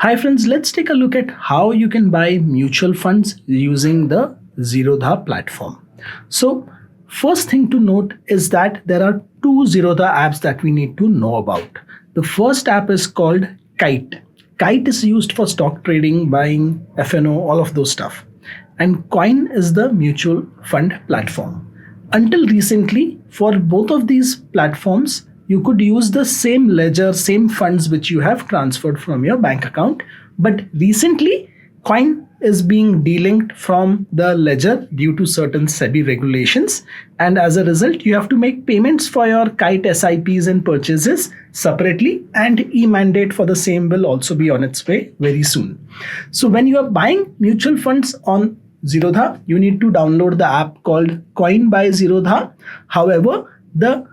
Hi friends, let's take a look at how you can buy mutual funds using the Zerodha platform. So first thing to note is that there are two Zerodha apps that we need to know about. The first app is called Kite. Kite is used for stock trading, buying, FNO, all of those stuff. And Coin is the mutual fund platform. Until recently, for both of these platforms, you could use the same ledger, same funds which you have transferred from your bank account. But recently, Coin is being delinked from the ledger due to certain SEBI regulations. And as a result, you have to make payments for your Kite SIPs and purchases separately, and e-mandate for the same will also be on its way very soon. So when you are buying mutual funds on Zerodha, you need to download the app called Coin by Zerodha. However, the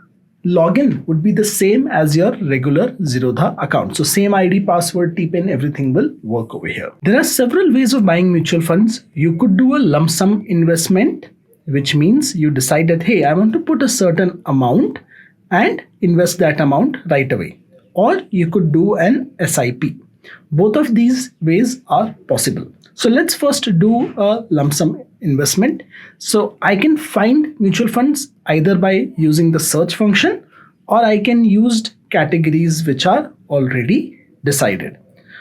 login would be the same as your regular Zerodha account. So same ID, password, TPIN, everything will work over here. There are several ways of buying mutual funds. You could do a lump sum investment, which means you decide that, hey, I want to put a certain amount and invest that amount right away. Or you could do an SIP. Both of these ways are possible. So let's first do a lump sum investment. So I can find mutual funds either by using the search function, or I can use categories which are already decided.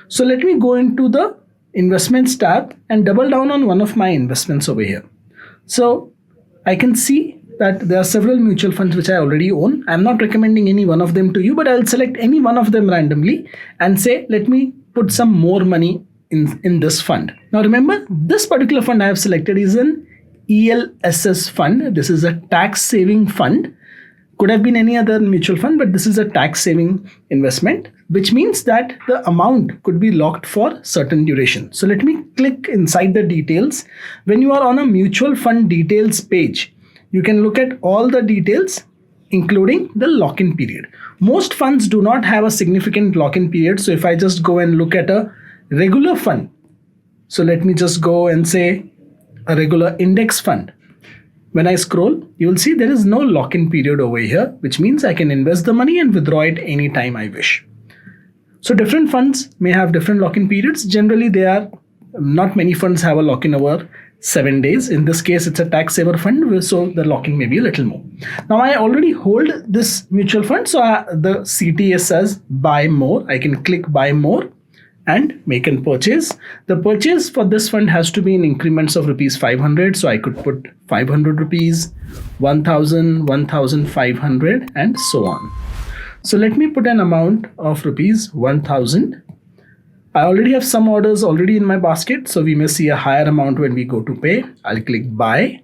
So let me go into the investments tab and double down on one of my investments over here. So I can see that there are several mutual funds which I already own. I'm not recommending any one of them to you, but I'll select any one of them randomly and say, let me put some more money in this fund. Now remember, this particular fund I have selected is an ELSS fund. This is a tax saving fund. Could have been any other mutual fund, but this is a tax saving investment, which means that the amount could be locked for certain duration. So let me click inside the details. When you are on a mutual fund details page, you can look at all the details, including the lock-in period. Most funds do not have a significant lock-in period. So if I just go and look at a regular fund, so let me just go and say a regular index fund. When I scroll, you will see there is no lock-in period over here, which means I can invest the money and withdraw it anytime I wish. So different funds may have different lock-in periods. Generally, not many funds have a lock-in over 7 days. In this case, it's a tax saver fund, so the lock-in may be a little more. Now, I already hold this mutual fund, so the CTA says buy more. I can click buy more and make a purchase. The purchase for this fund has to be in increments of rupees 500. So I could put 500 rupees, 1000, 1500, and so on. So let me put an amount of rupees 1000. I already have some orders already in my basket, so we may see a higher amount when we go to pay. I'll click buy.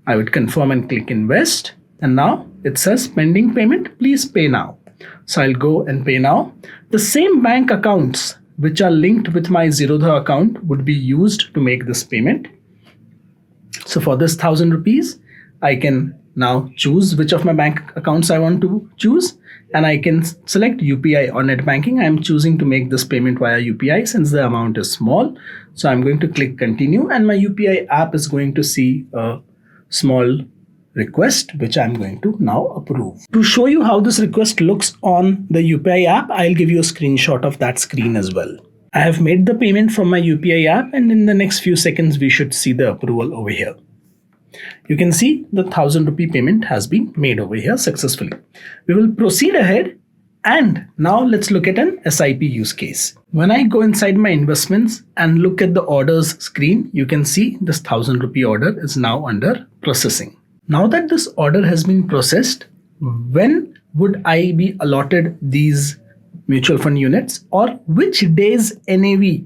I would confirm and click invest. And now it says pending payment, please pay now. So I'll go and pay now. The same bank accounts which are linked with my Zerodha account would be used to make this payment. So for this 1000 rupees, I can now choose which of my bank accounts I want to choose, and I can select UPI or net banking. I'm choosing to make this payment via UPI since the amount is small. So I'm going to click continue, and my UPI app is going to see a small request, which I'm going to now approve. To show you how this request looks on the UPI app, I'll give you a screenshot of that screen as well. I have made the payment from my UPI app, and in the next few seconds, we should see the approval over here. You can see the 1000 rupee payment has been made over here successfully. We will proceed ahead, and now let's look at an SIP use case. When I go inside my investments and look at the orders screen, you can see this 1000 rupee order is now under processing. Now that this order has been processed, when would I be allotted these mutual fund units, or which day's NAV,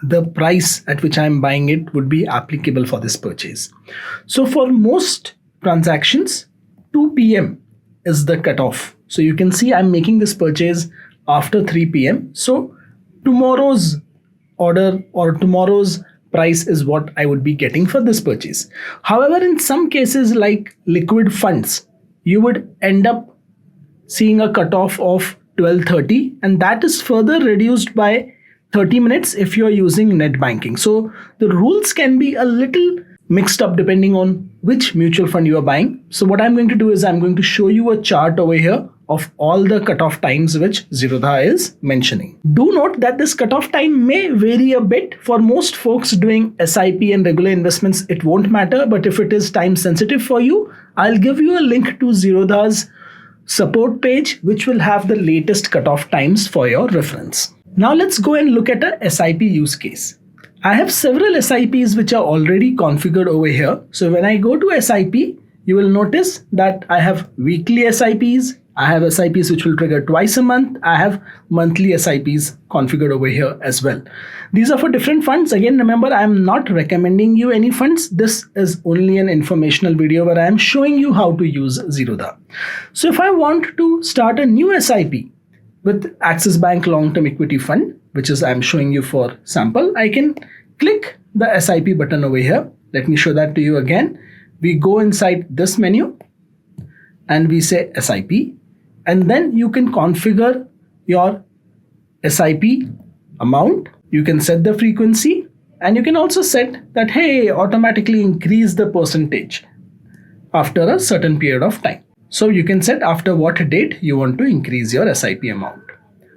the price at which I'm buying it, would be applicable for this purchase? So for most transactions, 2 p.m. is the cutoff. So you can see I'm making this purchase after 3 p.m. So tomorrow's order or tomorrow's price is what I would be getting for this purchase. However, in some cases like liquid funds, you would end up seeing a cutoff of 12:30, and that is further reduced by 30 minutes if you're using net banking. So the rules can be a little mixed up depending on which mutual fund you are buying. So what I'm going to do is I'm going to show you a chart over here of all the cutoff times which Zerodha is mentioning. Do note that this cutoff time may vary a bit. For most folks doing SIP and regular investments, it won't matter. But if it is time sensitive for you, I'll give you a link to Zerodha's support page, which will have the latest cutoff times for your reference. Now let's go and look at a SIP use case. I have several SIPs which are already configured over here. So when I go to SIP, you will notice that I have weekly SIPs. I have SIPs which will trigger twice a month. I have monthly SIPs configured over here as well. These are for different funds. Again, remember, I am not recommending you any funds. This is only an informational video where I am showing you how to use Zerodha. So if I want to start a new SIP with Axis Bank Long-Term Equity Fund, which is I'm showing you for sample, I can click the SIP button over here. Let me show that to you again. We go inside this menu and we say SIP, and then you can configure your SIP amount. You can set the frequency, and you can also set that, hey, automatically increase the percentage after a certain period of time. So you can set after what date you want to increase your SIP amount.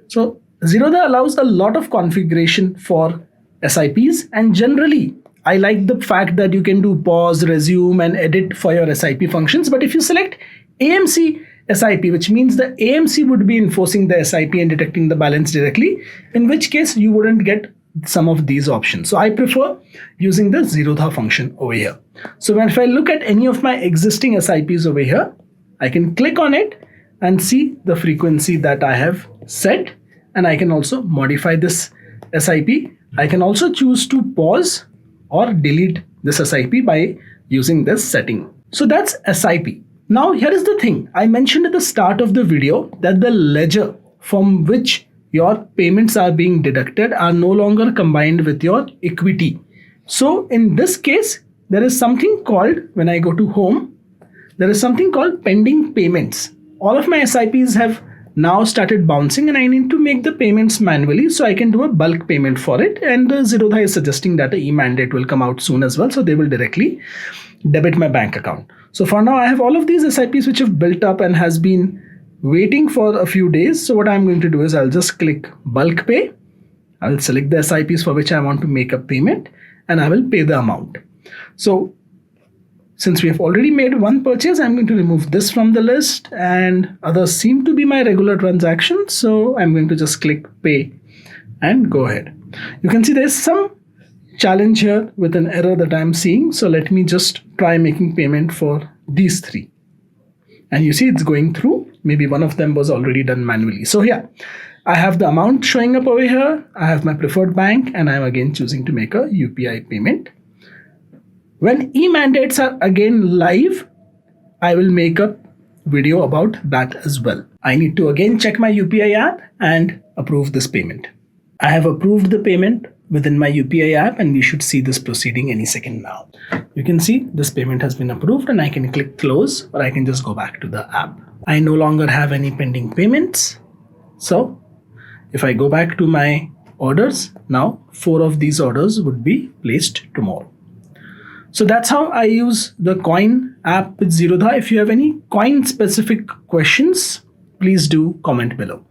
So Zerodha allows a lot of configuration for SIPs, and generally I like the fact that you can do pause, resume and edit for your SIP functions. But if you select AMC SIP, which means the AMC would be enforcing the SIP and detecting the balance directly, in which case you wouldn't get some of these options. So I prefer using the Zerodha function over here. So if I look at any of my existing SIPs over here, I can click on it and see the frequency that I have set, and I can also modify this SIP. I can also choose to pause or delete this SIP by using this setting. So that's SIP. Now here is the thing. I mentioned at the start of the video that the ledger from which your payments are being deducted are no longer combined with your equity. So in this case, there is something called, when I go to home, there is something called pending payments. All of my SIPs have now started bouncing and I need to make the payments manually, so I can do a bulk payment for it. And Zerodha is suggesting that an e-mandate will come out soon as well, so they will directly debit my bank account. So for now, I have all of these SIPs which have built up and has been waiting for a few days. So what I'm going to do is I'll just click bulk pay. I'll select the SIPs for which I want to make a payment and I will pay the amount. So since we have already made one purchase, I'm going to remove this from the list, and others seem to be my regular transactions. So I'm going to just click pay and go ahead. You can see there's some challenge here with an error that I'm seeing. So let me just try making payment for these three. And you see it's going through. Maybe one of them was already done manually. So yeah, I have the amount showing up over here. I have my preferred bank, and I'm again choosing to make a UPI payment. When e-mandates are again live, I will make a video about that as well. I need to again check my UPI app and approve this payment. I have approved the payment within my UPI app, and we should see this proceeding any second now. You can see this payment has been approved, and I can click close, or I can just go back to the app. I no longer have any pending payments. So if I go back to my orders, now 4 of these orders would be placed tomorrow. So that's how I use the Coin app with Zerodha. If you have any coin specific questions, please do comment below.